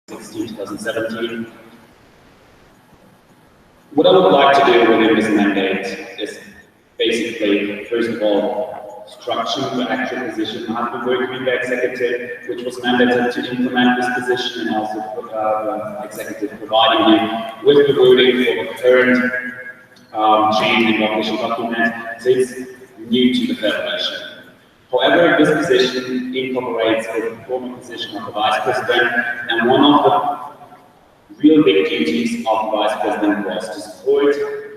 2017. What I would like to do within this mandate is basically, first of all, structure the actual position. I've been working with the executive, which was mandated to implement this position, and also the executive providing you with the wording for the current change in the official document, so it's new to the Federation. However, this position incorporates the former position of the Vice President, and one of the real big duties of the Vice President was to support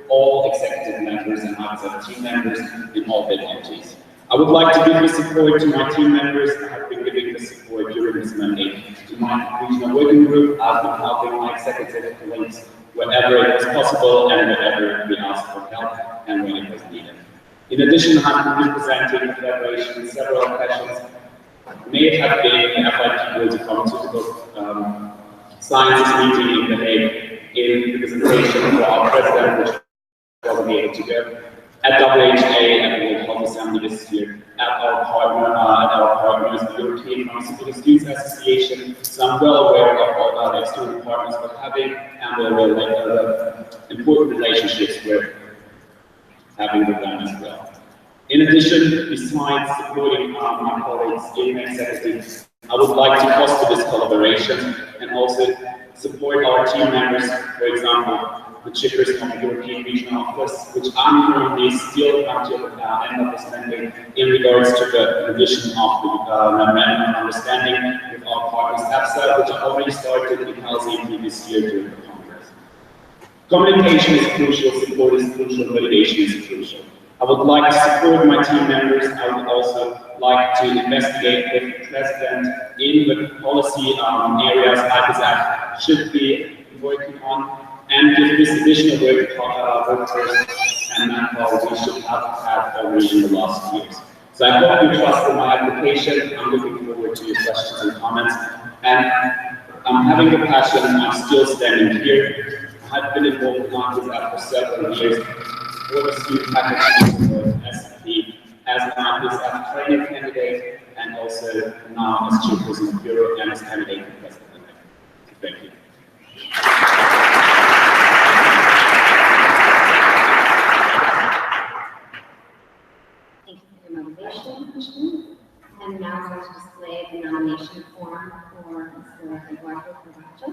all executive members and IPSF team members in all their duties. I would like to give the support to my team members. I have been giving the support during this mandate to my regional working group. I've been helping my executive colleagues wherever it was possible and wherever we asked for help and when it was needed. In addition, I've been representing the Federation in several occasions. May it have been the FIP World Pharmaceutical Sciences meeting in The Hague in representation for our President, which wasn't able to go, at WHA at the World Health Assembly this year, at our partners, the European Pharmaceutical Students Association. So I'm well aware of all our external partners we're having and the important relationships we're having with them as well. In addition, besides supporting my colleagues in executive, I would like to foster this collaboration and also support our team members, for example, the chairperson of the European Regional Office, which I'm currently still until the end of this mandate in regards to the revision of the memorandum of understanding with our partners EPSA, which I already started in Helsinki this year during the Congress. Communication is crucial, support is crucial, motivation is crucial. I would like to support my team members. I would also like to investigate with the President in the policy areas IPSF should be working on, and give this additional workforce and manpower we should have had already in the last years. So I hope you trust in my application. I'm looking forward to your questions and comments. And I'm having the passion, I'm still standing here. I've been involved in IPSF for several years. For the student package SP as an IPSF training candidate, and also now as chairperson of Bureau and as candidate for president. Thank you. Thank you for your motivation, Christian. And now I'm going to display the nomination form for Mr. Eduardo Caracha.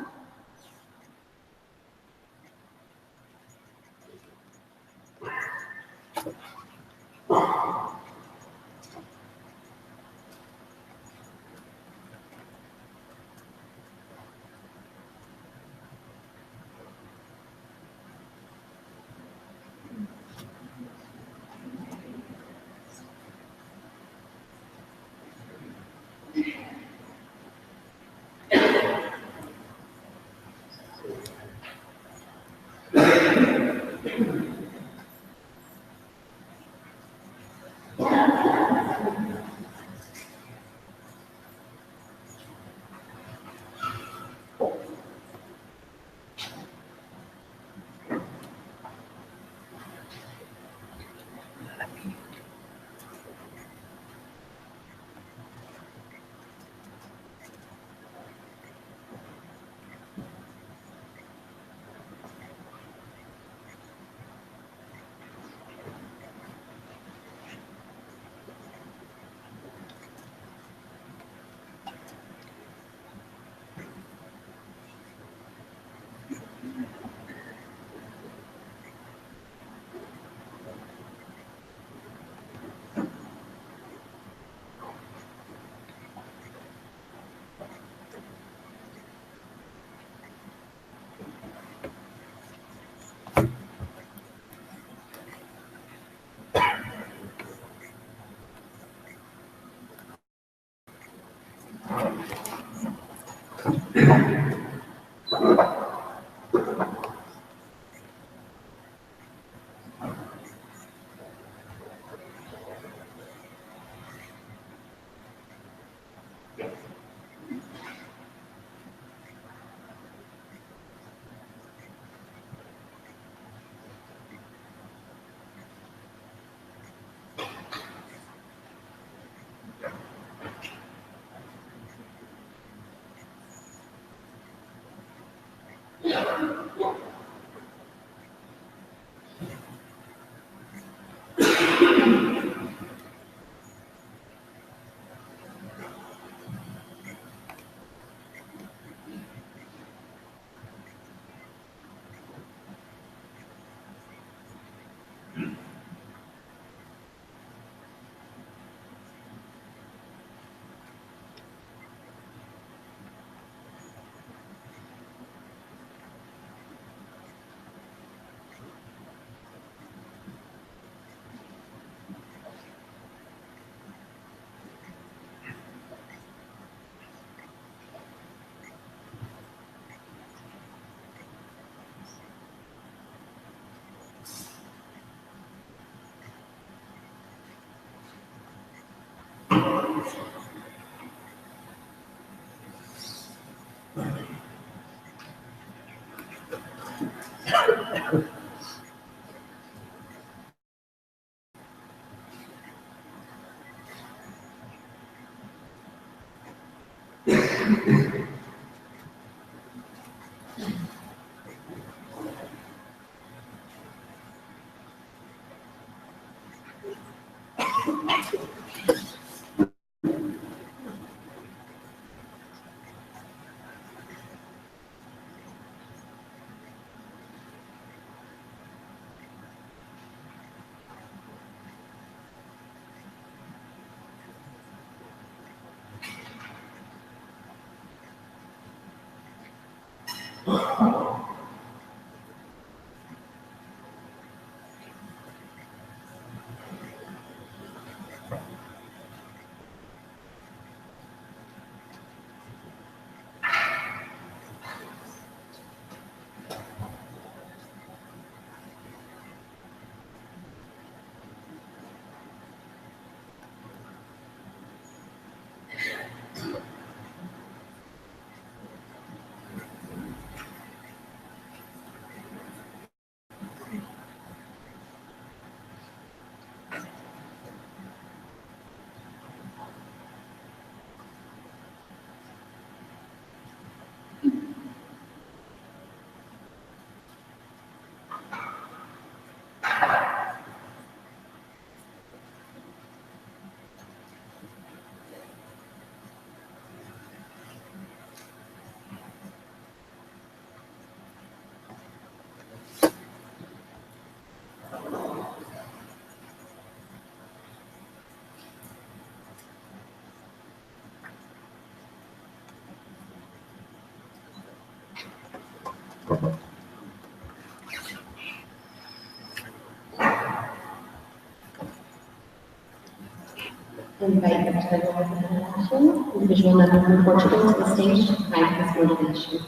Invite Representative International, individual member from Portugal, to the stage to provide his motivation.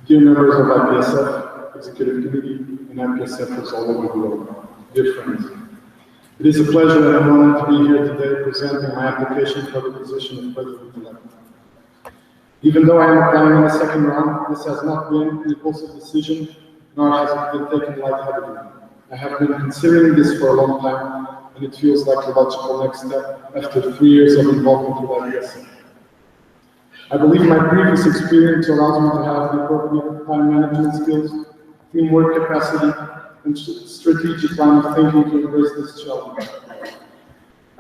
Dear members of IPSF, Executive Committee, and IPSFers all over the world, dear friends, it is a pleasure and an honor to be here today presenting my application for the position of President-elect. Even though I am applying in the second round, this has not been an impulsive decision, nor has it been taken lightheartedly. I have been considering this for a long time, and it feels like a logical next step after 3 years of involvement with IPSF. I believe my previous experience allows me to have the appropriate time management skills, teamwork capacity, and strategic line of thinking to embrace this challenge.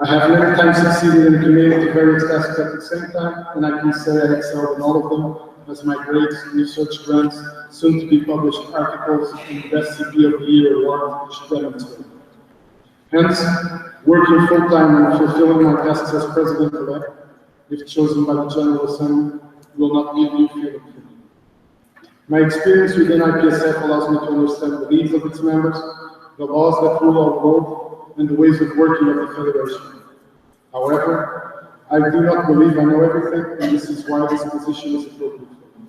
I have many times succeeded in committing to various tasks at the same time, and I can say I excelled in all of them, as my grades, research grants, soon to be published articles, and the Best CP of the Year award should demonstrate. Hence, working full-time and fulfilling my tasks as President-elect, if chosen by the General Assembly, will not be a new feeling for me. My experience within IPSF allows me to understand the needs of its members, the laws that rule our world, and the ways of working of the Federation. However, I do not believe I know everything, and this is why this position is appropriate for me.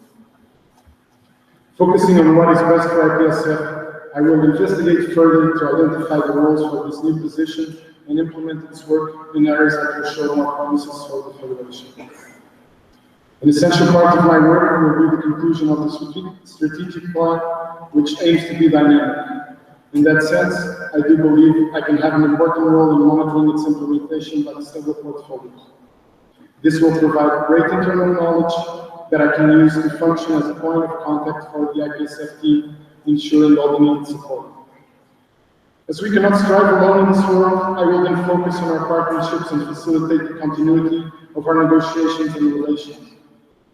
Focusing on what is best for IPSF, I will investigate further to identify the roles for this new position and implement its work in areas that will show more promises for the Federation. An essential part of my work will be the conclusion of the strategic plan, which aims to be dynamic. In that sense, I do believe I can have an important role in monitoring its implementation by the several portfolios. This will provide great internal knowledge that I can use to function as a point of contact for the IPSF team, ensuring all the needed support. As we cannot strive alone in this world, I will then focus on our partnerships and facilitate the continuity of our negotiations and relations.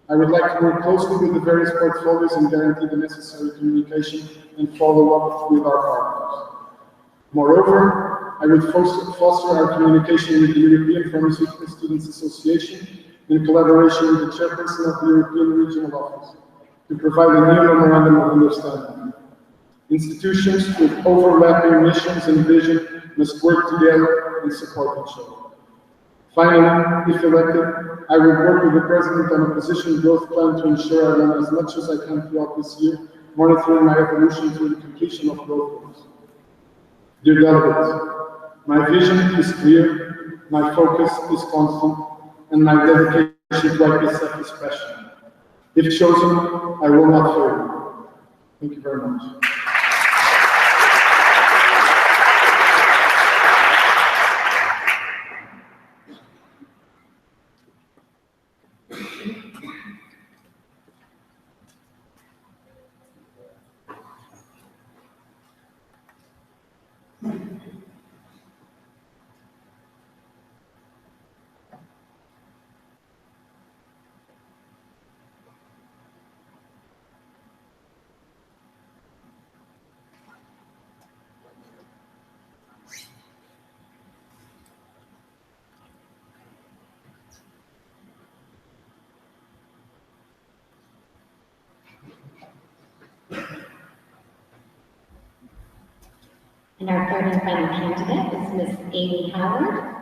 I would like to work closely with the various portfolios and guarantee the necessary communication and follow-up with our partners. Moreover, I would foster our communication with the European Pharmaceutical Students Association in collaboration with the chairperson of the European Regional Office to provide a new memorandum of understanding. Institutions with overlapping missions and vision must work together and support each other. Finally, if elected, I will work with the President on a position growth plan to ensure I learn as much as I can throughout this year, monitoring my evolution through the completion of growth goals. Dear delegates, my vision is clear, my focus is constant, and my dedication to IPSF is passionate. If chosen, I will not fail. Thank you very much. And our third and final candidate is Ms. Amy Howard.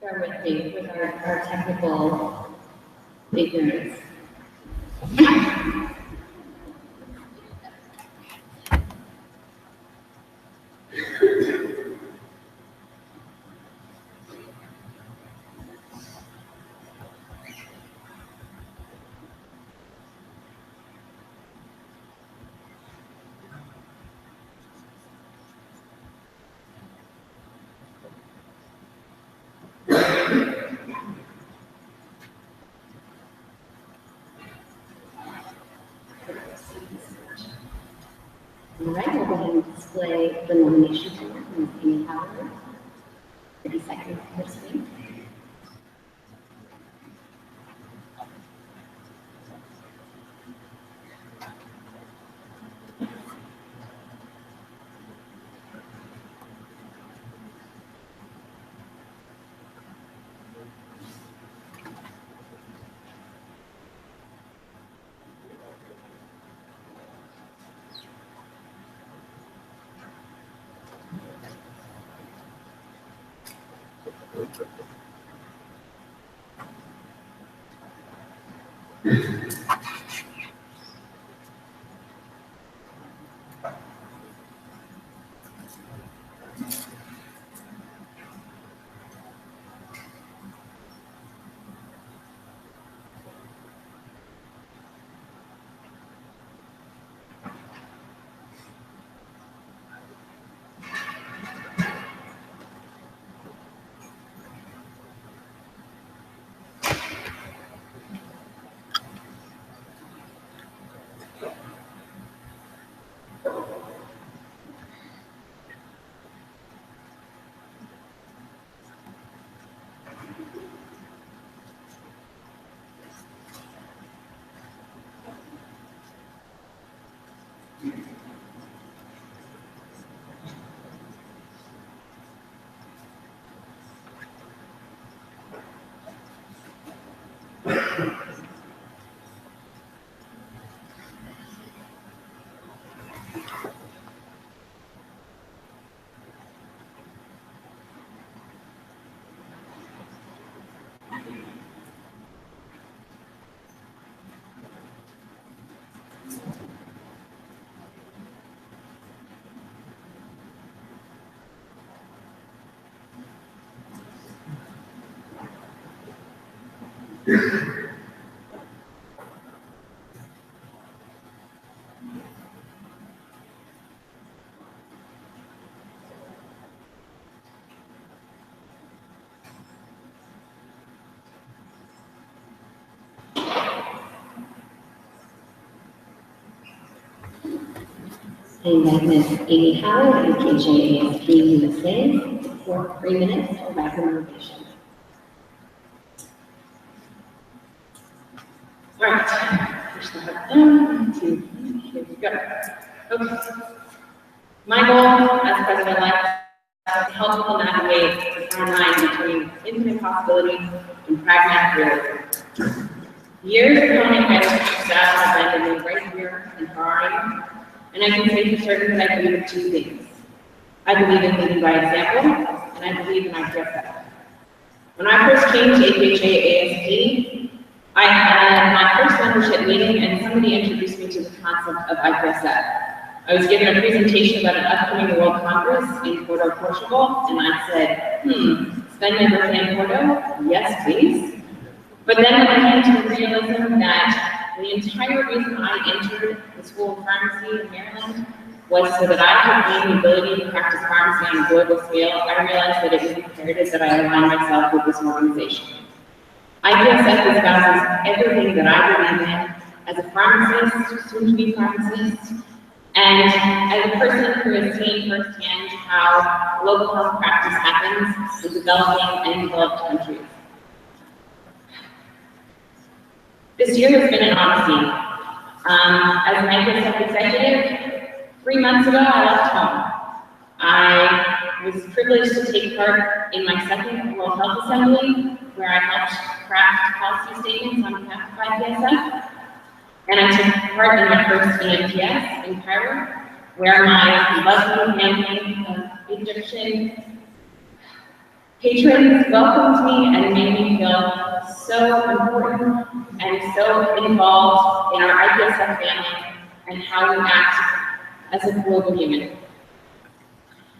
Bear with me with our technical ignorance. All right, we'll go ahead and display the nomination form from Ms. Amy Howard. 30 seconds per screen. I invite Ms. Amy Howard, IPSF USA, for 3 minutes of recommendation. All right, push the heart down, 1, 2, 3, here we go. Okay. My goal as president-elect is to help people navigate the fine line between infinite possibilities and pragmatic realism. Years of counting my staff have been right here in Bahrain, and I can say for certain that I believe in 2 things. I believe in leading by example, and I believe in IPSF. When I first came to APHA-ASD, I had my first membership meeting, and somebody introduced me to the concept of IPSF. I was given a presentation about an upcoming World Congress in Porto, Portugal, and I said, spend my birthday in Porto? Yes, please. But then when I came to the realism that the entire reason I entered the School of Pharmacy in Maryland was so that I could gain the ability to practice pharmacy on a global scale, I realized that it was imperative that I align myself with this organization. IPSF espouses everything that I believe in as a pharmacist, soon-to-be pharmacist, and as a person who has seen firsthand how global health practice happens in developing and developed countries. This year has been an odyssey. As an IPSF executive, 3 months ago I left home. I was privileged to take part in my second World Health Assembly, where I helped craft policy statements on behalf of IPSF. And I took part in my first EMPS in Cairo, where my lovely family of Egyptian patrons welcomed me and made me feel so important and so involved in our IPSF family and how we act as a global human.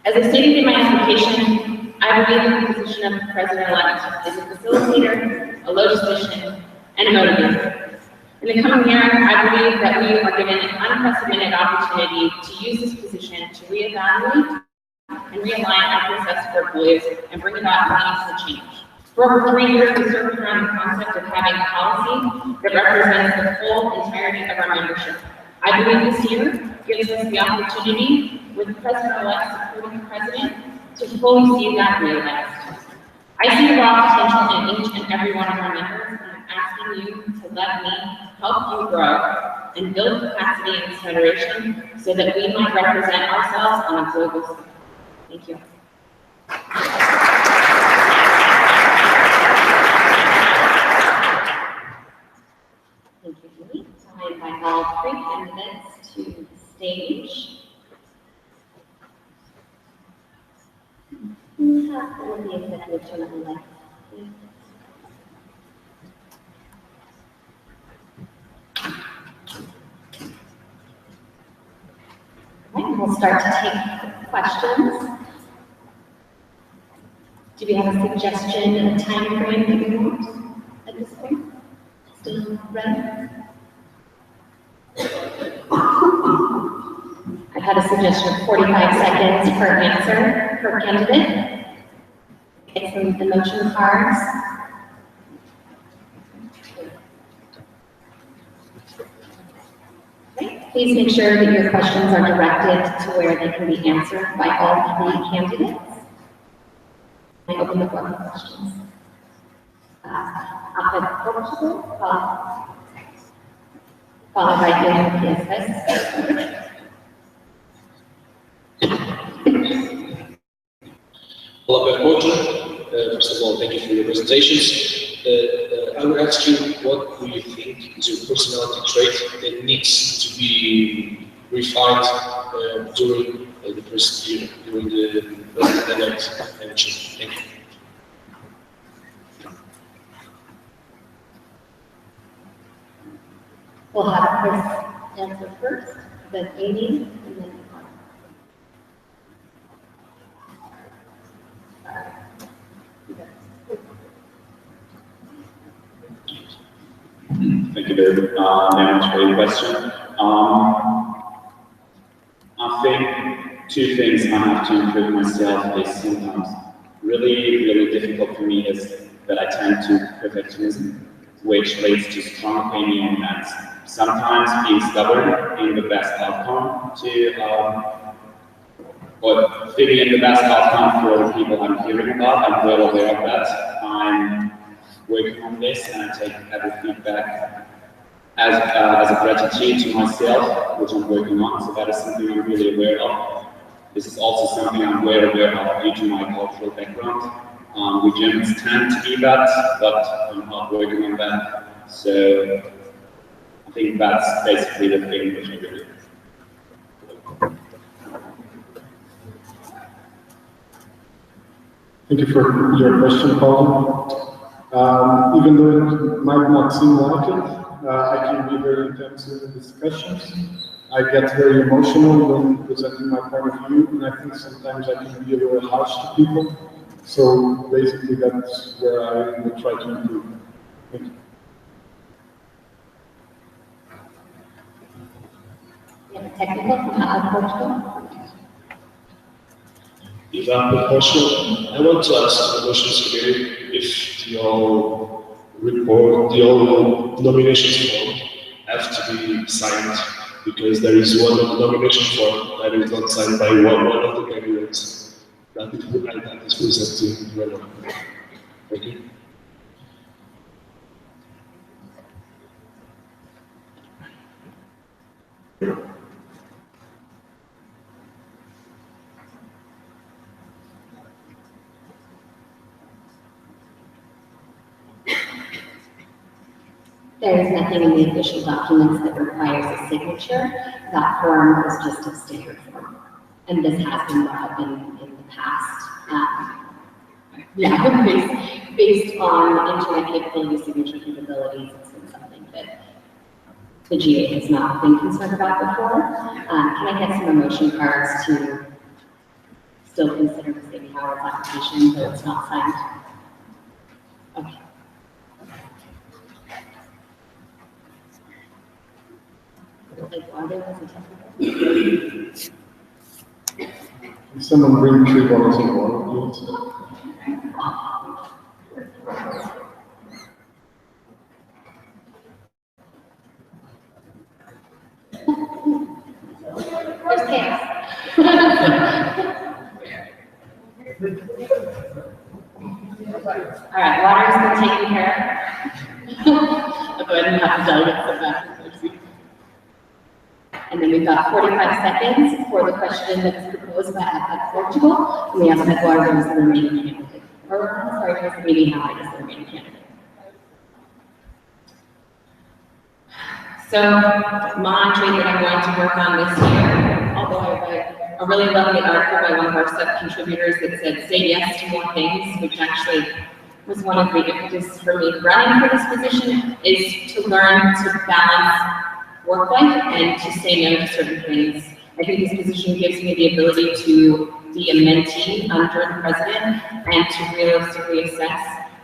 As I stated in my application, I believe in the position of President-elect as a facilitator, a logistician, and a motivator. In the coming year, I believe that we are given an unprecedented opportunity to use this position to reevaluate and realign IPSF's portfolios and bring about meaningful change. For over 3 years, we circled around the concept of having policy that represents the full entirety of our membership. I believe this year gives us the opportunity, with the President-elect supporting the President, to fully see that realized. I see raw potential in each and every one of our members, and I'm asking you to let me help you grow and build capacity in this federation so that we might represent ourselves on a global scale. Thank you. Thank you, Julie. I invite all 3 candidates to the stage. Who has the executive chairman? Okay, we'll start to take questions. Do we have a suggestion of a time frame that you want at this point? Still ready? I've had a suggestion of 45 seconds per answer per candidate. Get some emotion cards. Okay. Please make sure that your questions are directed to where they can be answered by all 3 candidates. I open the floor for questions. I'll put Portugal, followed by IPSF. Olá, Porto. First of all, thank you for your presentations. I would ask you, what do you think is your personality trait that needs to be refined during the first year, during the president-elect election? Thank you. We'll have Chris answer first, then Amy, and then good answer to your question. I think two things I have to improve myself is sometimes really difficult for me is that I tend to perfectionism, which leads to strong opinion and sometimes being stubborn in the best outcome or figuring in the best outcome for the people I'm hearing about. I'm well aware of that. I'm working on this and I take every feedback as a gratitude to myself, which I'm working on. So that is something I'm really aware of. This is also something I'm well aware of due to my cultural background. We Germans tend to be that, but I'm not working on that. So I think that's basically the thing which I do. Thank you for your question, Paul. Even though it might not seem like it, I can be very intense in discussions. I get very emotional when presenting my point of view, and I think sometimes I can be a little harsh to people. So basically, that's where I will try to improve. Thank you. You have a technical from Portugal? If I'm the question, I want to ask the questions committee if the all report, the all nominations form have to be signed, because there is one nomination form that is not signed by one of the candidates that is presenting right now. Thank you. There is nothing in the official documents that requires a signature. That form is just a standard form. And this has been brought up in the past. Based on internet capabilities, signature capabilities, it's been something that the GA has not been concerned about before. Can I get some emotion cards to still consider the State Howard's application, though it's not signed? Okay. Can someone bring 3 bottles of water, please? There's chaos. All right, water's been taken care of. I'll go ahead and have the delegates sit back. And then we've got 45 seconds for the question that is proposed by Portugal. And we ask that Eduardo is the remaining candidate. Or, sorry, as the meeting happened as the remaining candidate. So my trade that I'm going to work on this year, although I read a really lovely article by one of our sub-contributors that said, say yes to more things, which actually was one of the impetus for me running for this position, is to learn to balance work life and to say no to certain things. I think this position gives me the ability to be a mentee under the president and to realistically assess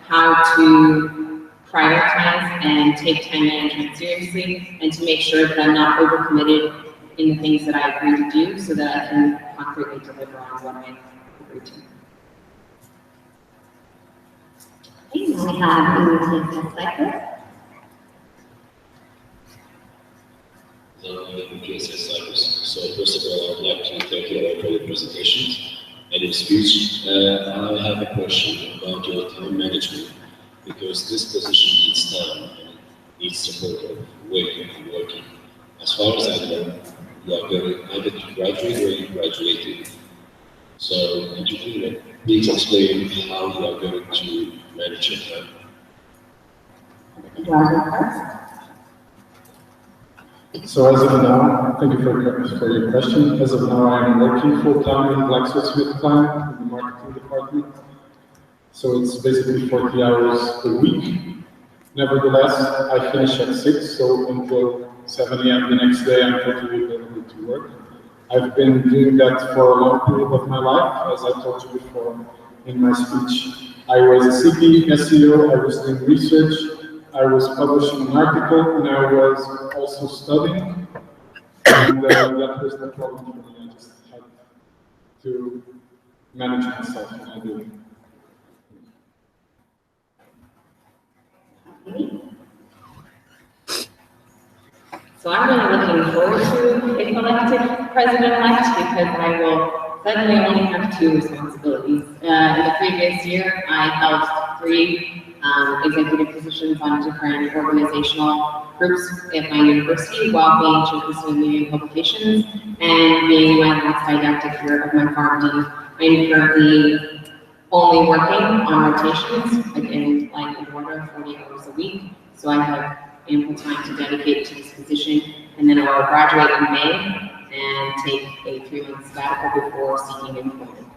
how to prioritize and take time management seriously and to make sure that I'm not overcommitted in the things that I agree to do so that I can concretely deliver on what I agree to. Okay, now we have the cycle. IPSF cycles. So first of all, I would like to thank you all for the presentation and your speech. I have a question about your time management, because this position needs time and it needs support of working. As far as I know, you are going either to graduate or you graduated. So could you please explain how you are going to manage your time? So as of now, thank you for your question. As of now, I am working full-time in GlaxoSmithKline in the marketing department. So it's basically 40 hours a week. Nevertheless, I finish at 6, so until 7 a.m. the next day, I'm totally available to work. I've been doing that for a long period of my life. As I told you before in my speech, I was a CP, SEO, I was doing research. I was publishing an article and I was also studying, and that was the problem for me. I just had to manage myself, and I did. So I'm really looking forward to being elected president-elect because I will suddenly only have two responsibilities. In the previous year, I held 3 executive positions on different organizational groups at my university while being chairperson of media and publications and being my last didactic year of my PharmD. I'm currently only working on rotations, like in order 40 hours a week. So I have ample time to dedicate to this position, and then I will graduate in May and take a 3-month sabbatical before seeking employment.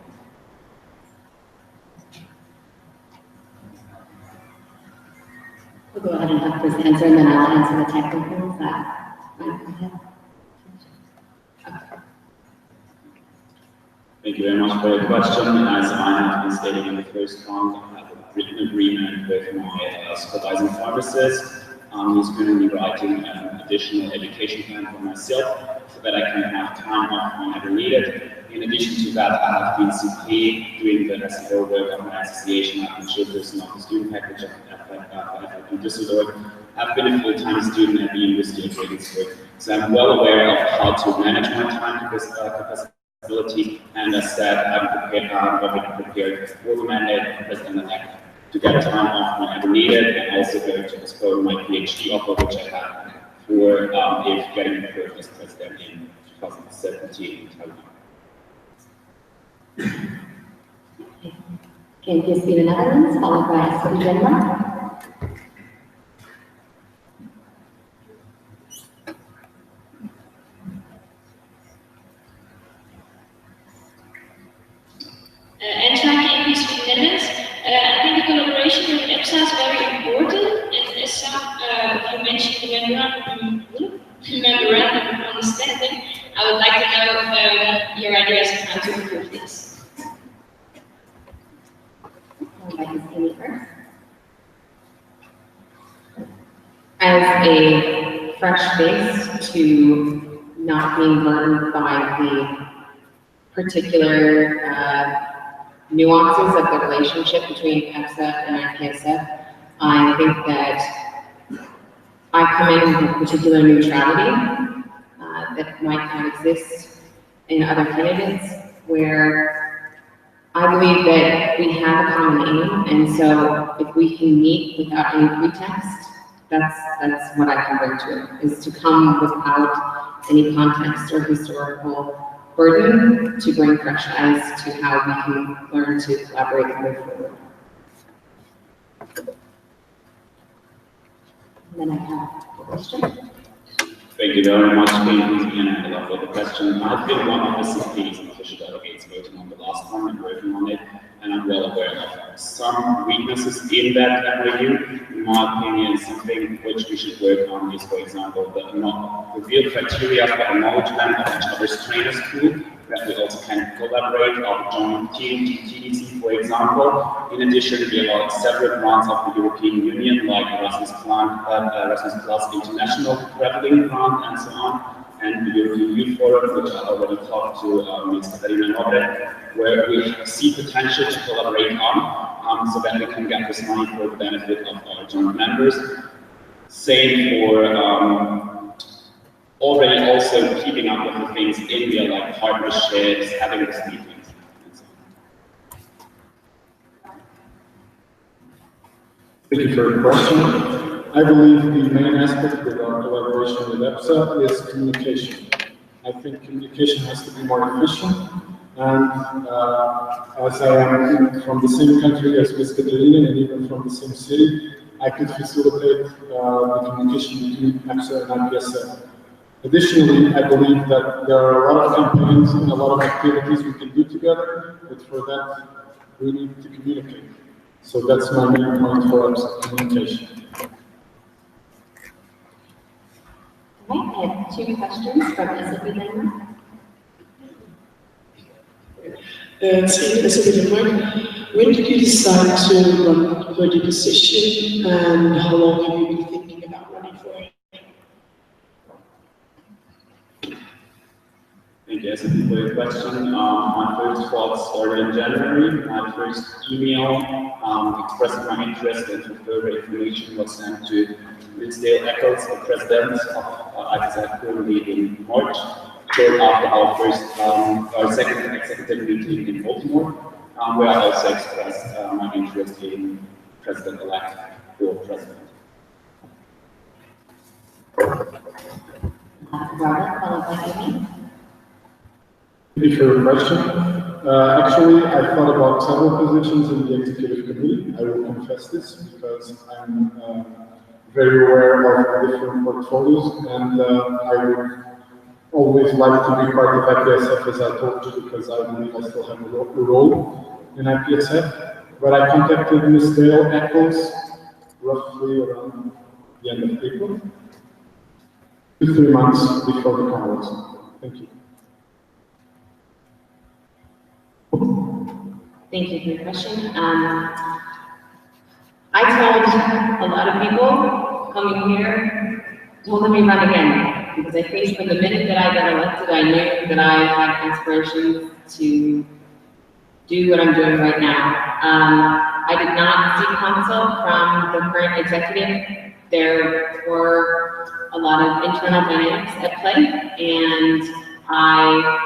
We'll go ahead and have Chris answer, and then I'll answer the technical. Is that fine? Okay. Thank you very much for your question. As I have been stating in the first round, I have a written agreement with my supervising pharmacist. He's currently writing an additional education plan for myself so that I can have time off whenever needed. In addition to that, I have been CP doing the SEO work of my association. I've been chairperson of the student package of FF in Düsseldorf. I've been a full-time student at the University of Regensburg, so I'm well aware of how to manage my time capacity. And as said, I'm already prepared for the mandate of president-elect to get time off whenever needed, and also going to postpone my PhD offer, which I had for if getting approved as president in 2017. Okay, please be the Netherlands, followed by City Denmark. Antwerpen is from the Netherlands. I think the collaboration with EPSA is very important, and as some you mentioned the memorandum of understanding, I would like to know your ideas on how to improve this. As a fresh face to not being burdened by the particular nuances of the relationship between EPSA and IPSF, I think that I come in with a particular neutrality that might not exist in other candidates, where I believe that we have a common aim, and so if we can meet without any pretext, that's what I can bring to it, is to come without any context or historical burden to bring fresh eyes to how we can learn to collaborate and move forward. And then I have a question. Thank you very much, Katie, and I love the question. I've been one of the CPs and official delegates voting on the last one and working on it, and I'm well aware of some weaknesses in that MOU. In my opinion, something which we should work on is, for example, the real criteria for acknowledgement of each other's trainers pool, that we also can collaborate on joint TDC, for example. In addition, we have several grants of the European Union, like Erasmus Plus International Traveling Grant, and so on, and the European Youth Forum, which I already talked to Ms. Katarina Nobre, where we see potential to collaborate on, so that we can get this money for the benefit of our joint members. Same for already also keeping up with the things in India, like partnerships, having these meetings. Thank you for your question. I believe the main aspect of our collaboration with EPSA is communication. I think communication has to be more efficient, and as I am from the same country as Ms. Katarina and even from the same city, I could facilitate the communication between EPSA and IPSF. Additionally, I believe that there are a lot of campaigns and a lot of activities we can do together, but for that, we need to communicate. So that's my main point for us, communication. All right, I have 2 questions from SAP Denmark. SAP Denmark, when did you decide to run for the position, and how long have you been thinking about running for it? Thank you, Esther, for your question. My first thoughts started in January. My first email expressing my interest and further information was sent to Dale Eccles, the president of IPSF, currently in March, short after our second executive meeting in Baltimore, where I also expressed my interest in president-elect or president. Robert, followed by Amy. Thank you for your question. Actually, I thought about several positions in the executive committee. I will confess this because I'm very aware of different portfolios, and I would always like to be part of IPSF, as I told you, because I believe I still have a role in IPSF. But I contacted Ms. Dale Eccles roughly around the end of April, 2 to 3 months before the Congress. Thank you. Thank you for your question. I told a lot of people coming here, don't let me run again, because I think from the minute that I got elected, I knew that I had aspirations to do what I'm doing right now. I did not seek counsel from the current executive. There were a lot of internal dynamics at play, and I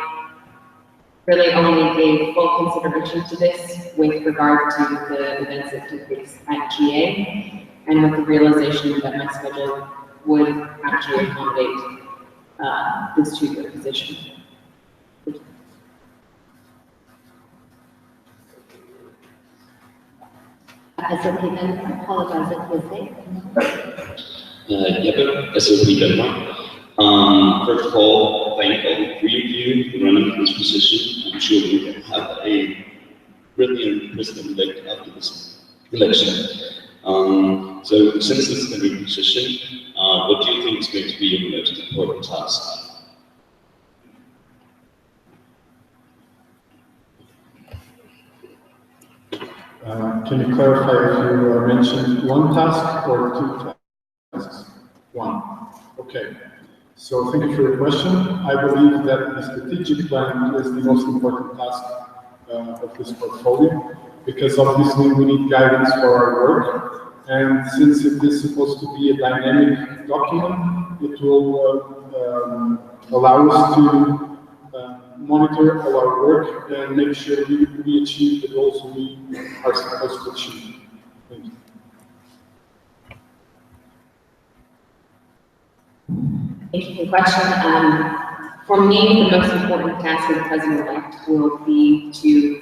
really only gave full consideration to this with regard to the events that took place at GA, and with the realization that my schedule would actually accommodate this two-year position. SOP then, apologize if was SOP Denmark. First of all, thank all three of you for running for this position. I'm sure we can have a brilliant president-elect after this election. So since this is a new position, what do you think is going to be your most important task? Can you clarify if you mentioned one task or two tasks? One. Okay. So thank you for your question. I believe that the strategic plan is the most important task of this portfolio, because obviously we need guidance for our work. And since it is supposed to be a dynamic document, it will allow us to monitor all our work and make sure we achieve the goals we are supposed to achieve. Thank you. Thank you for the question. For me, the most important task of the president-elect will be to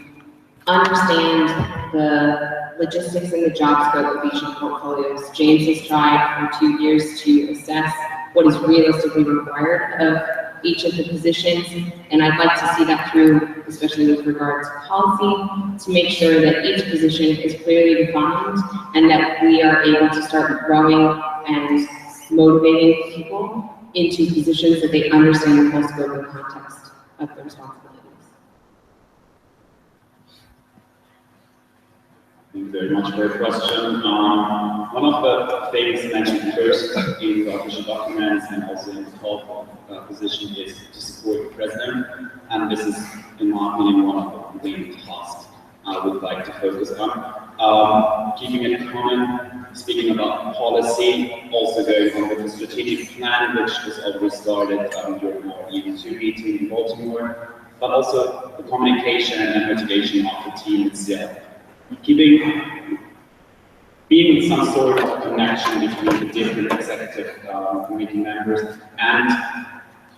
understand the logistics and the job scope of each of the portfolios. James has tried for 2 years to assess what is realistically required of each of the positions, and I'd like to see that through, especially with regard to policy, to make sure that each position is clearly defined and that we are able to start growing and motivating people into positions that they understand the full scope and context of their responsibilities. Thank you very much for your question. One of the things mentioned first in the official documents and also in the call for position is to support the president, and this is, in my opinion, one of the main tasks I would like to focus on. Keeping it common, speaking about policy, also going on with the strategic plan, which was already started during our EU2 meeting in Baltimore, but also the communication and motivation of the team itself. Being some sort of connection between the different executive committee members and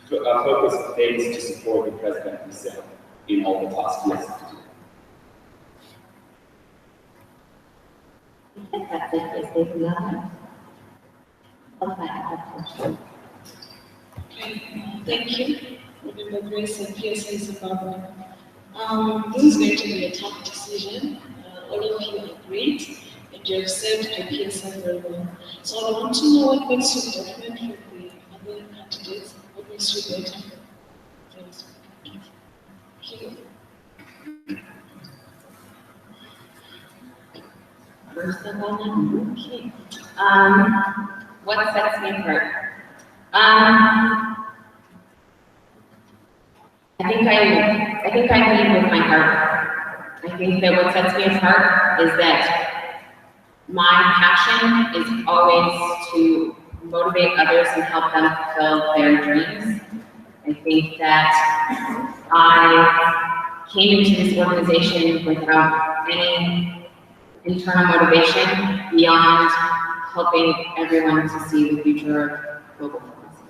focus on things to support the president himself in all the tasks he has to do. That's it. Is there another? Okay, I have a question. Okay, thank you. Remember Grace and PSA Zimbabwe. This is going to be a tough decision. All of you are great, and you have served IPSF very well. So I want to know what makes you different from the other candidates. What makes you better? Thank you. first of all? Okay. What sets me apart? I think I lead with my heart. I think that what sets me apart is that my passion is always to motivate others and help them fulfill their dreams. I think that I came into this organization without any internal motivation beyond helping everyone to see the future of global pharmacy.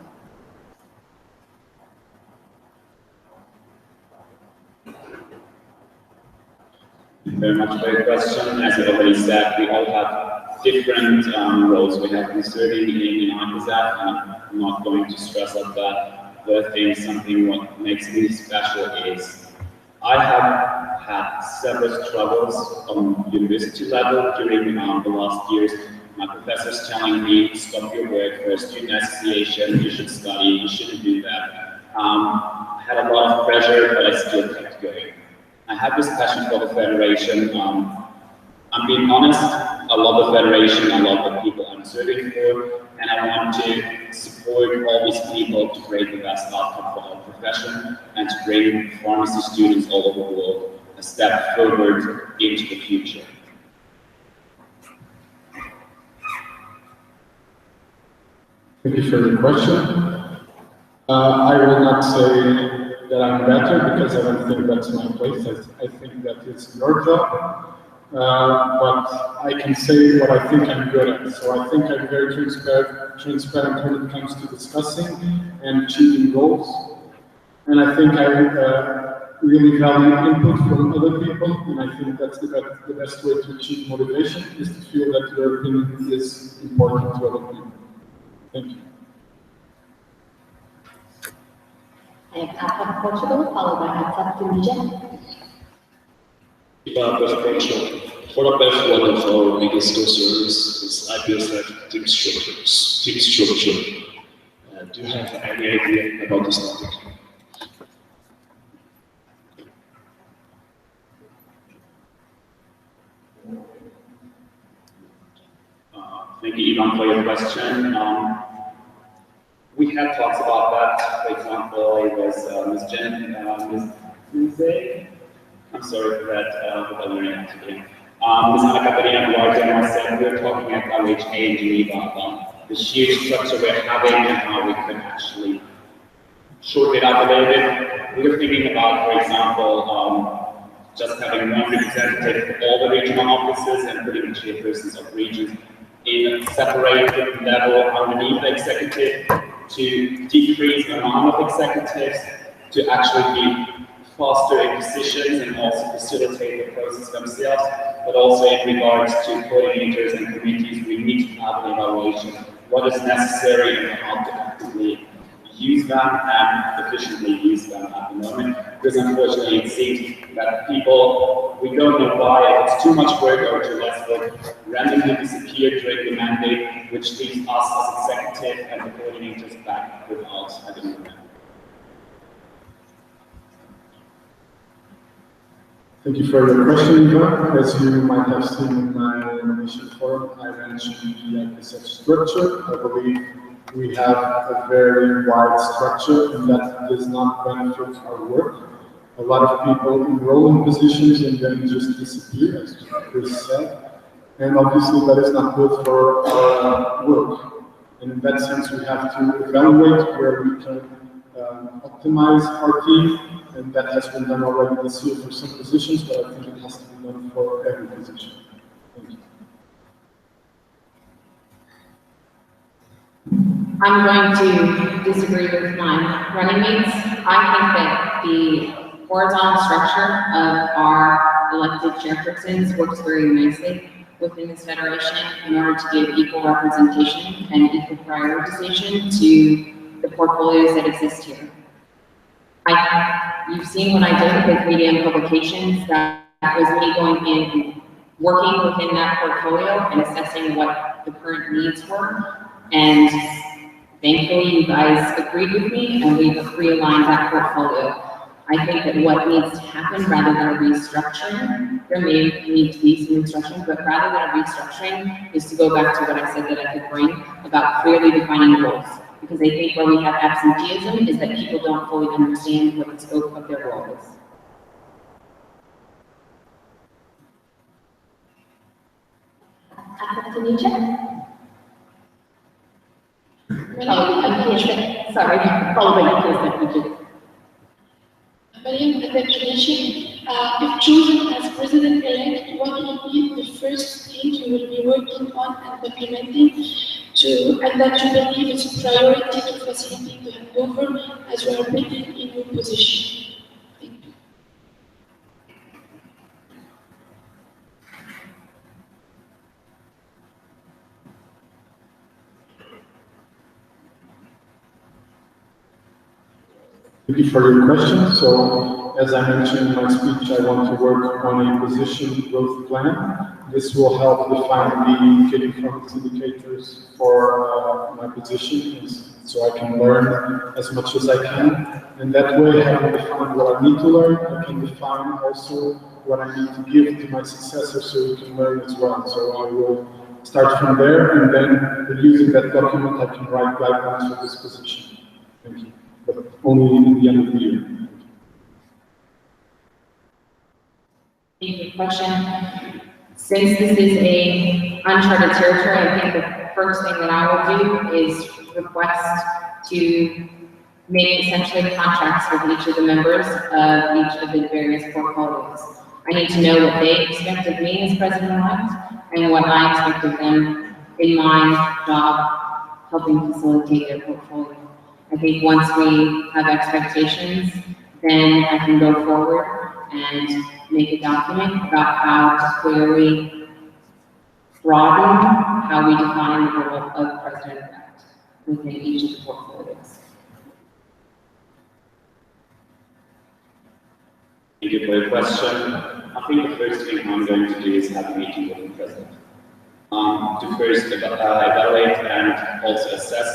Thank you very much for your question. As you already said, we all have different roles we have been serving in IPSF, and I'm not going to stress out that. But I think something what makes me special is I have had several struggles on university level during the last years. My professors telling me, stop your work for a student association, you should study, you shouldn't do that. I had a lot of pressure, but I still kept going. I have this passion for the Federation. I'm being honest, I love the Federation, I love the people I'm serving for, and I want to support all these people to create the best outcome for our profession and to bring pharmacy students all over the world a step forward into the future. Thank you for your question. I will not say that I'm better because I don't think that's my place. I think that it's your job. But I can say what I think I'm good at. So I think I'm very transparent when it comes to discussing and achieving goals. And I think I really value input from other people, and I think that's the best way to achieve motivation is to feel that your opinion is important to other people. Thank you. I have Atap Portugal, followed by Atap Tunisia. For a best one of our biggest concerns is IPSF team structure. Do you have any idea about this topic? Thank you, Ivan, for your question. We had talks about that. For example, it was Ms. Tuesday. I'm sorry for that, but I'm learning it again. Ms. Ana Catarina Duarte and myself, we were talking at LHA in Geneva about the huge structure we're having and how we can actually shorten it up a little bit. We were thinking about, for example, just having one representative for all the regional offices and putting the chairpersons of regions in a separated level underneath the executive to decrease the amount of executives to actually be faster in decisions and also facilitate the process themselves, but also in regards to coordinators and committees, we need to have an evaluation what is necessary and how to actively use them and efficiently use them at the moment. Because unfortunately it seems that people, we don't know why, if it's too much work or too less work, randomly disappear during the mandate, which leaves us as executive and the coordinators back without at the moment. Thank you for your question, Ivan. As you might have seen in my initial form, I mentioned the IPSF structure. I believe we have a very wide structure and that does not benefit our work. A lot of people enroll in positions and then just disappear, as Chris said. And obviously that is not good for our work. And in that sense, we have to evaluate where we can optimize our team. And that has been done already this year for some positions, but I think it has to be done for every position. Thank you. I'm going to disagree with my running mates. I think that the horizontal structure of our elected chairpersons works very nicely within this federation in order to give equal representation and equal prioritization to the portfolios that exist here. You've seen what I did with media and publications. That was me going in and working within that portfolio and assessing what the current needs were. And thankfully, you guys agreed with me and we've realigned that portfolio. I think that what needs to happen rather than restructuring there may need to be some restructuring, but rather than a restructuring is to go back to what I said that I could bring about clearly defining roles. Because I think where we have absenteeism is that people don't fully understand what the scope of their role is. Sorry, following IPSF. Mariam, the tradition, if chosen as president-elect, what will be the first thing you will be working on and implementing and that you believe is a priority to facilitate the handover as you are building in your position? Thank you. Thank you for your question. So, as I mentioned in my speech, I want to work on a position growth plan. This will help define the key performance indicators for my position, so I can learn as much as I can. And that way, having defined what I need to learn, I can define also what I need to give to my successor so he can learn as well. So I will start from there, and then using that document, I can write guidelines for this position. Thank you. But only at the end of the year. Thank you. Question. Since this is a uncharted territory, I think the first thing that I will do is request to make essentially contracts with each of the members of each of the various portfolios. I need to know what they expect of me as president-elect and what I expect of them in my job helping facilitate their portfolio. I think once we have expectations, then I can go forward and make a document about how to clearly broaden how we define the role of president-elect within each of the portfolios. Thank you for your question. I think the first thing I'm going to do is have a meeting with the president. To first evaluate and also assess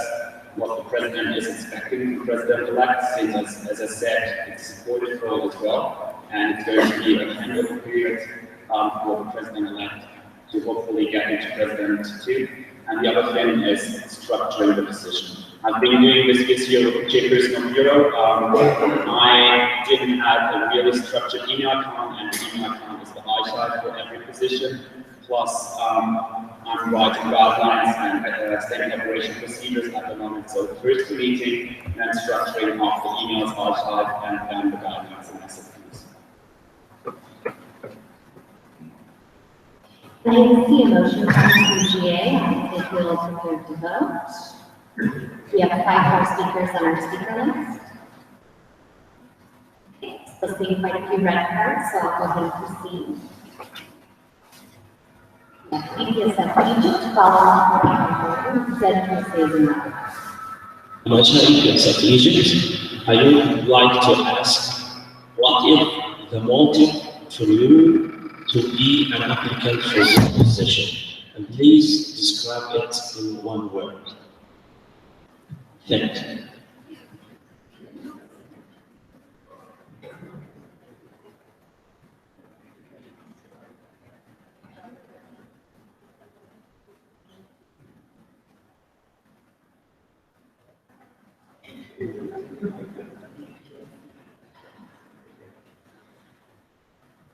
what the president is expecting from president-elect, since as I said, it's supported role as well, and it's going to be a handover period for the president-elect to hopefully get into president too. And the other thing is structuring the position. I've been doing this year with the chairperson of Bureau. I didn't have a really structured email account, and the email account is the I-side for every position. Plus, I'm writing guidelines and standing operation procedures at the moment. So first the meeting, then structuring of the emails, archive, and then the guidelines and SOPs. I see a motion coming from GA. I think we'll prepare to vote. We have 5 more speakers on our speaker list. Okay, so seeing quite a few red cards, so I'll go ahead and proceed. IPSF Egypt, following IPSF Egypt, I would like to ask, what is the motive for you to be an applicant for this position? And please describe it in one word. Thank you.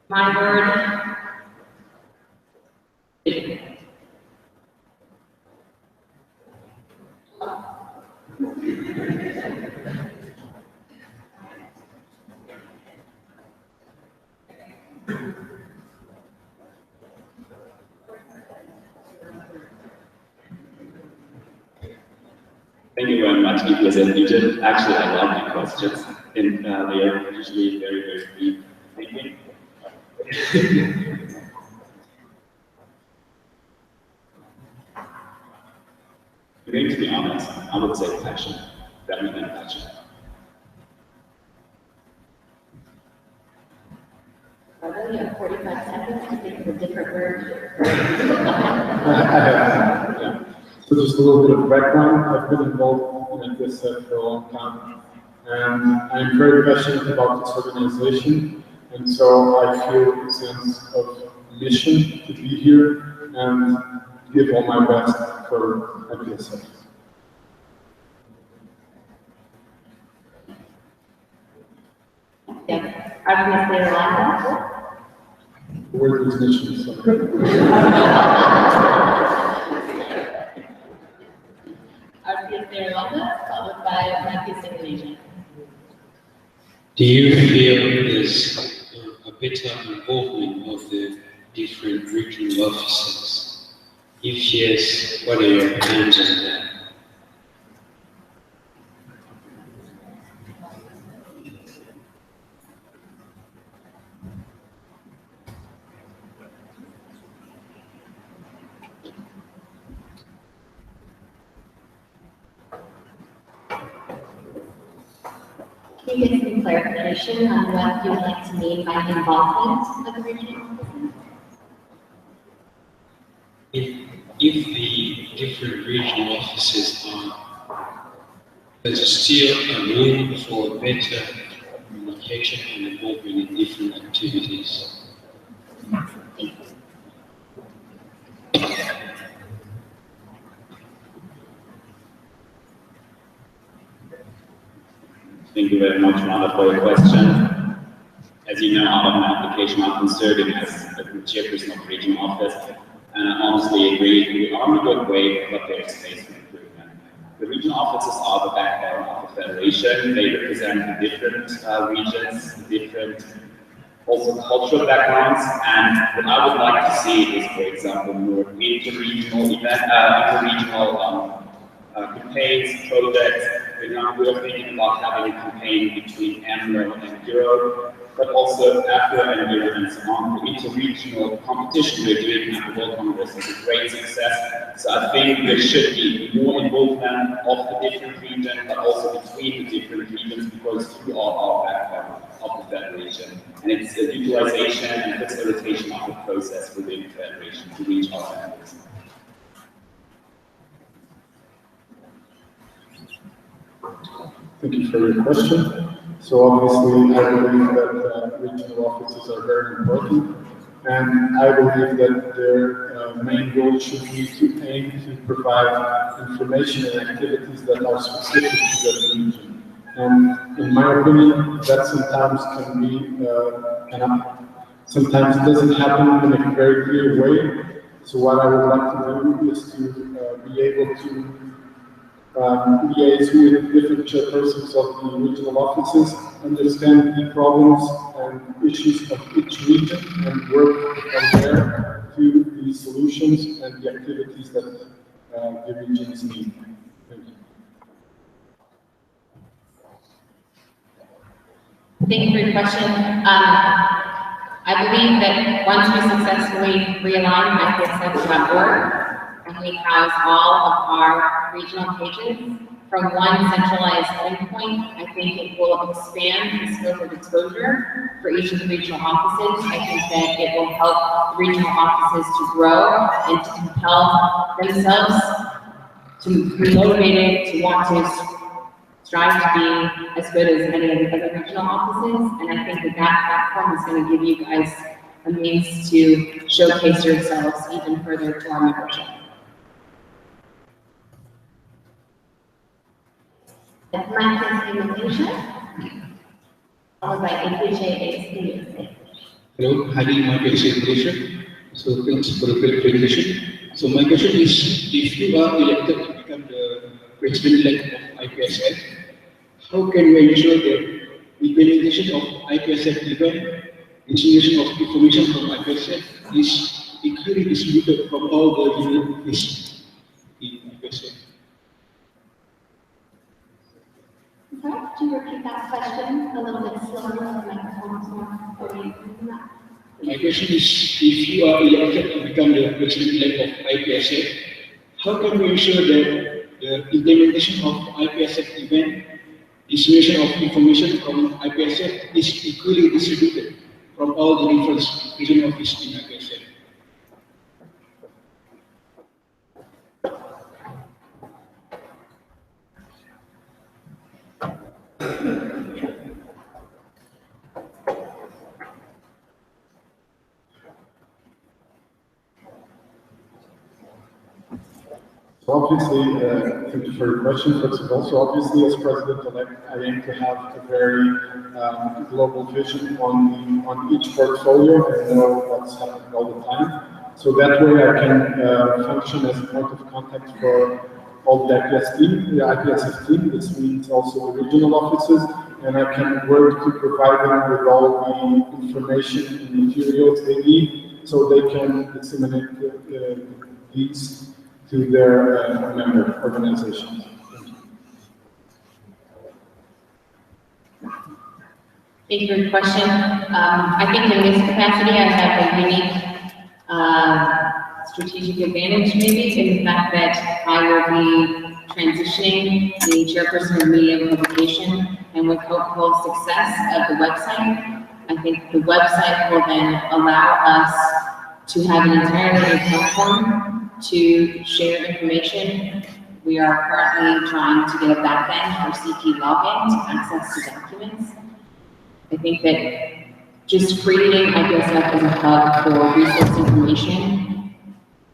My word. Thank you very much, IPSF Egypt. Actually, I like the questions, and they are usually very, very deep thinking. To be honest, I would say passion, definitely passion. Although you have 45 seconds to think of a different word. So just a little bit of background. I've been involved in IPSF for a long time, and I'm very passionate about this organization. And so I feel a sense of mission to be here and give all my best for IPSF. Yeah, obviously, Rolando. Word is mission, so. Obviously, Rolando, followed by Matthew Indonesia. Do you feel there's a better involvement of the different regional officers? If yes, what are your plans on that? Can you get some clarification on what you would like to mean by involvement of the regional offices? If the different regional offices are, there's still a room for better communication and involvement in different activities. Thank you very much, Rhonda, for your question. As you know, out of my application, I've been serving as the chairperson of the regional office, and I honestly agree, we are in a good way, but there is space for improvement. The regional offices are the backbone of the federation. They represent the different regions, different also cultural backgrounds, and what I would like to see is, for example, more inter-regional campaigns, projects. For example, we're thinking about having a campaign between AMRO and Euro, but also Afro and Euro and so on. The inter-regional competition we're doing at the World Congress is a great success. So I think there should be more involvement of the different regions, but also between the different regions, because you are our backbone of the federation. And it's the utilization and facilitation of the process within the federation to reach our members. Thank you for your question. So obviously, I believe that regional offices are very important, and I believe that their main goal should be to aim to provide information and activities that are specific to that region. And in my opinion, that sometimes can be, sometimes doesn't happen in a very clear way. So what I would like to do is to be able to liaise with different chairpersons of the regional offices, understand the problems and issues of each region, and work from there to the solutions and the activities that the regions need. Thank you. Thank you for your question. I believe that once we successfully realign IPSF.org, and we house all of our regional pages from one centralized endpoint, I think it will expand the scope of exposure for each of the regional offices. I think that it will help the regional offices to grow and to compel themselves to be motivated, to want to strive to be as good as any of the other regional offices. And I think that that platform is going to give you guys a means to showcase yourselves even further to our membership. My implementation, followed by APJ. Hello, Hadi, my presentation. So thanks for the presentation. So my question is, if you are elected to become the president-elect of IPSF, how can we ensure that implementation of IPSF event, distribution of information from IPSF is equally distributed from all the regional offices in IPSF? Sorry, could you repeat that question a little bit slower so the microphone's more away from that? My question is, if you are elected to become the president-elect of IPSF, how can we ensure that the implementation of IPSF event, distribution of information from IPSF is equally distributed from all the different regional offices in IPSF? obviously, thank you for your question, first of all. So obviously, as president-elect, I aim to have a very global vision on each portfolio and know what's happening all the time. So that way I can function as a point of contact for all the IPSF team. This means also the regional offices, and I can work to provide them with all the information and materials they need so they can disseminate these to their member organizations. Thank you for your question. I think in this capacity, I have a unique strategic advantage maybe in the fact that I will be transitioning the chairperson of media and publication, and with hopeful success of the website, I think the website will then allow us to have an entirely new platform to share information. We are currently trying to get a backend for CP login to access to documents. I think that just creating IPSF as a hub for resource information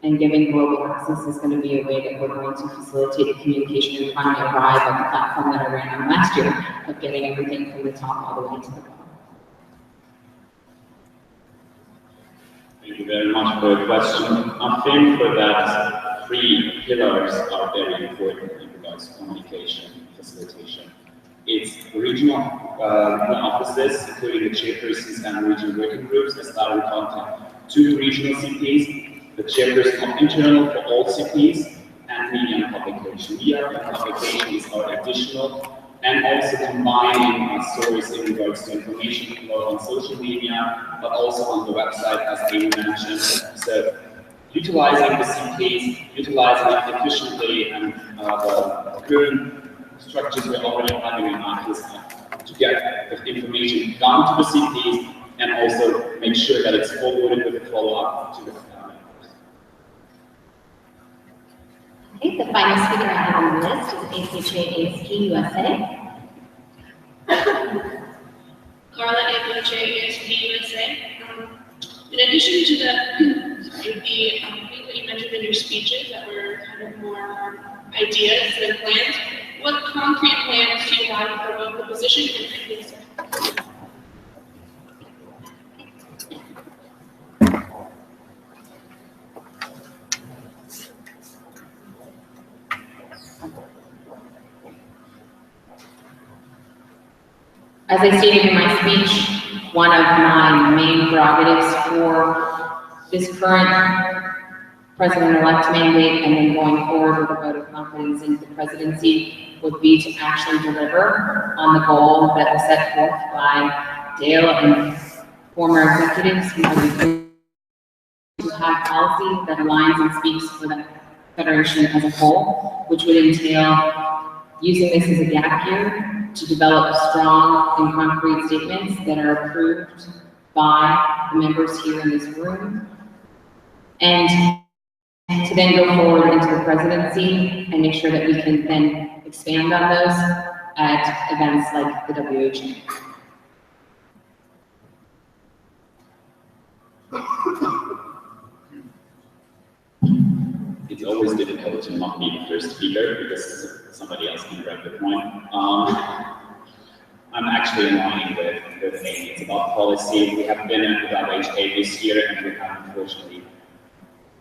and giving global access is going to be a way that we're going to facilitate communication and finally arrive at the platform that I ran on last year of getting everything from the top all the way to the bottom. Thank you very much for the question. I think for that, 3 pillars are very important in regards to communication, facilitation. It's regional offices, including the chairpersons and regional working groups that start contact to regional CPs, the chairperson of internal for all CPs, and media and publication. Media and publication is our additional, and also combining stories in regards to information flow on social media, but also on the website, as Amy mentioned. So utilizing the CPs, utilizing it efficiently, and the current structures we're already having in IPSF to get the information down to the CPs and also make sure that it's forwarded with a follow-up to the members. Okay, the final speaker I have on the list is APHA USA. Carla, APHA USA. In addition to the things that you mentioned in your speeches that were kind of more ideas and plans, what concrete plans do you have for the position in IPSF? As I stated in my speech, one of my main prerogatives for this current president-elect mandate and then going forward with a vote of confidence in the presidency would be to actually deliver on the goal that was set forth by Dale and former executives who to have policy that aligns and speaks for the Federation as a whole, which would entail using this as a gap year to develop strong and concrete statements that are approved by the members here in this room, and to then go forward into the presidency and make sure that we can then expand on those at events like the WHO. It's always difficult to not be the first speaker because somebody else can grab the point. I'm actually in line with Amy. It's about policy. We have been at WHO this year, and we have unfortunately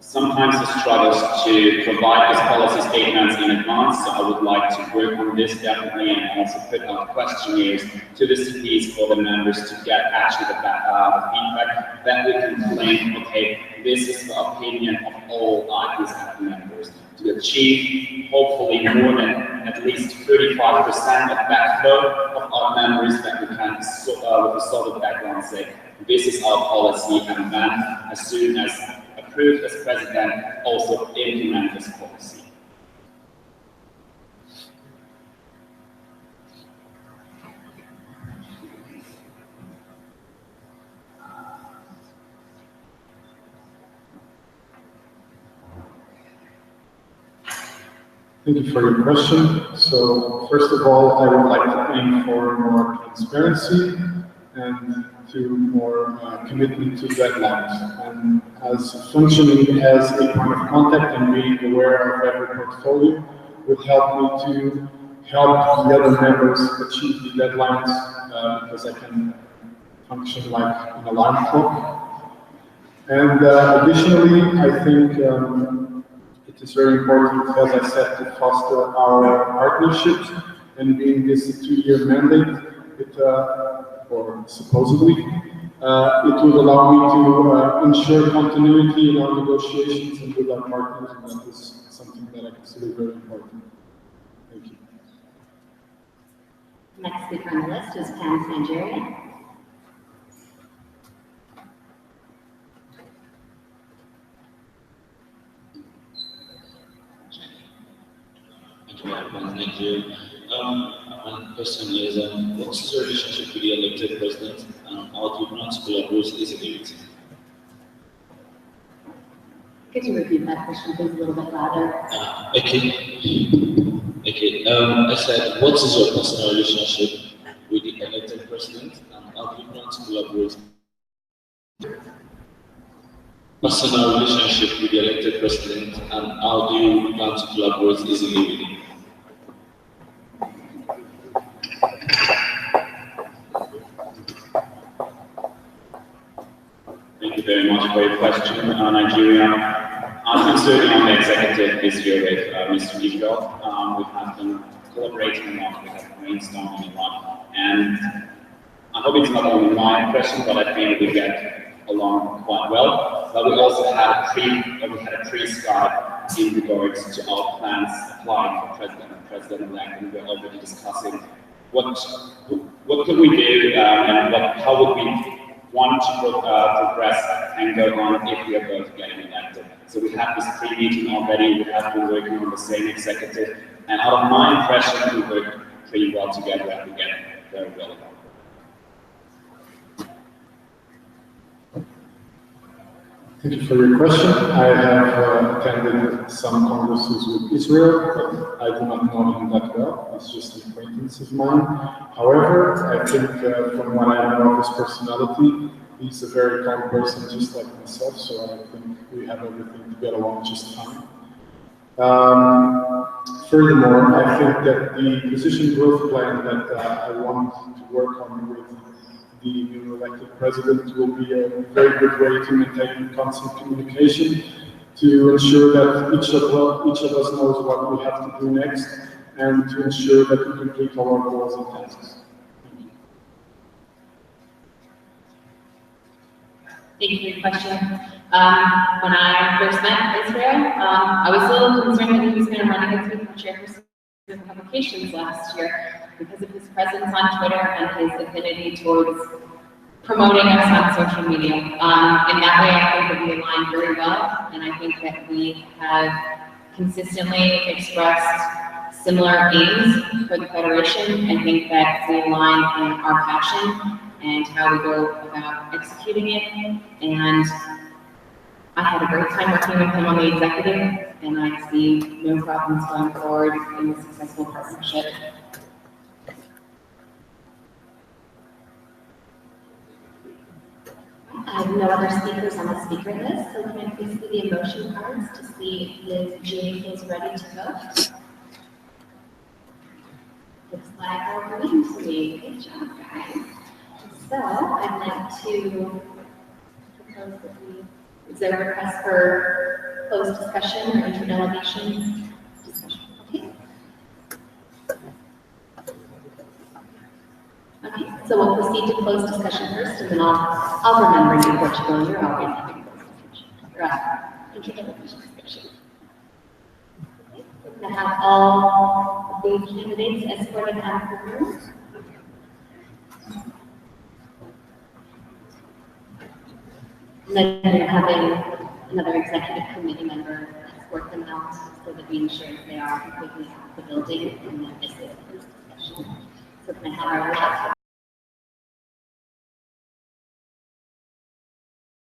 sometimes the struggles to provide these policy statements in advance. So I would like to work on this definitely, and also put out questionnaires to the CPs for the members to get actually the feedback that we can claim, okay, this is the opinion of all IPSF members to achieve hopefully more than at least 35% of backflow of our members that we can, with a solid background, say, this is our policy, and then as soon as approved as president, also implement this policy. Thank you for your question. So first of all, I would like to aim for more transparency and to more commitment to deadlines. And as functioning as a point of contact and being aware of every portfolio would help me to help the other members achieve the deadlines because I can function like an alarm clock. And additionally, I think it is very important, as I said, to foster our partnerships, and being this a 2-year mandate, or supposedly, it would allow me to ensure continuity in our negotiations and with our partners, and that is something that I consider very important. Thank you. Next speaker on the list is Pam Nigeria. Nigeria. One question is, what's your relationship with the elected president, and how do you plan to collaborate this ability? Could you repeat that question, please, a little bit louder? Okay. I said, what is your personal relationship with the elected president, and how do you plan to collaborate? Personal relationship with the elected president, and how do you plan to collaborate easily with him? Thank you very much for your question, Nigeria. I've been serving on the executive this year with Mr. Israel. We have been collaborating a lot, we have brainstorming a lot, and I hope it's not only my impression, but I think we get along quite well. But we also had a pre-start in regards to our plans applying for president-elect, and we're already discussing what could we do and how would we want to progress and go on if we are both getting elected. So we have this pre-meeting already, we have been working on the same executive, and out of my impression, we work pretty well together and we get very well along. Thank you for your question. I have attended some congresses with Israel, but I do not know him that well. He's just an acquaintance of mine. However, I think from what I know of his personality, he's a very calm person, just like myself, so I think we have everything to get along just fine. Furthermore, I think that the position growth plan that I want to work on with the new elected president will be a very good way to maintain constant communication, to ensure that each of us knows what we have to do next, and to ensure that we complete all our goals and tasks. Thank you for your question. When I first met Israel, I was a little concerned that he was going to run against me for chairperson of publications last year because of his presence on Twitter and his affinity towards promoting us on social media. In that way, I think that we align very well, and I think that we have consistently expressed similar aims for the Federation. I think that we align in our passion and how we go about executing it. And I had a great time working with him on the executive, and I see no problems going forward in a successful partnership. I have no other speakers on the speaker list, so can I please see the emotion cards to see if GA is ready to vote? Looks like we're waiting to me. Good job, guys. So I'd like to propose that is there a request for closed discussion or inter-delegation discussion? Okay, so we'll proceed to closed discussion first, and then I'll remember you, Portugal. You're always having closed discussion. Right. Inter-delegation discussion. Okay, we're going to have all of these candidates escorted out of the room. And then we're having another executive committee member escort them out so that we ensure that they are completely out of the building and that this is a closed discussion. So can I have our laptop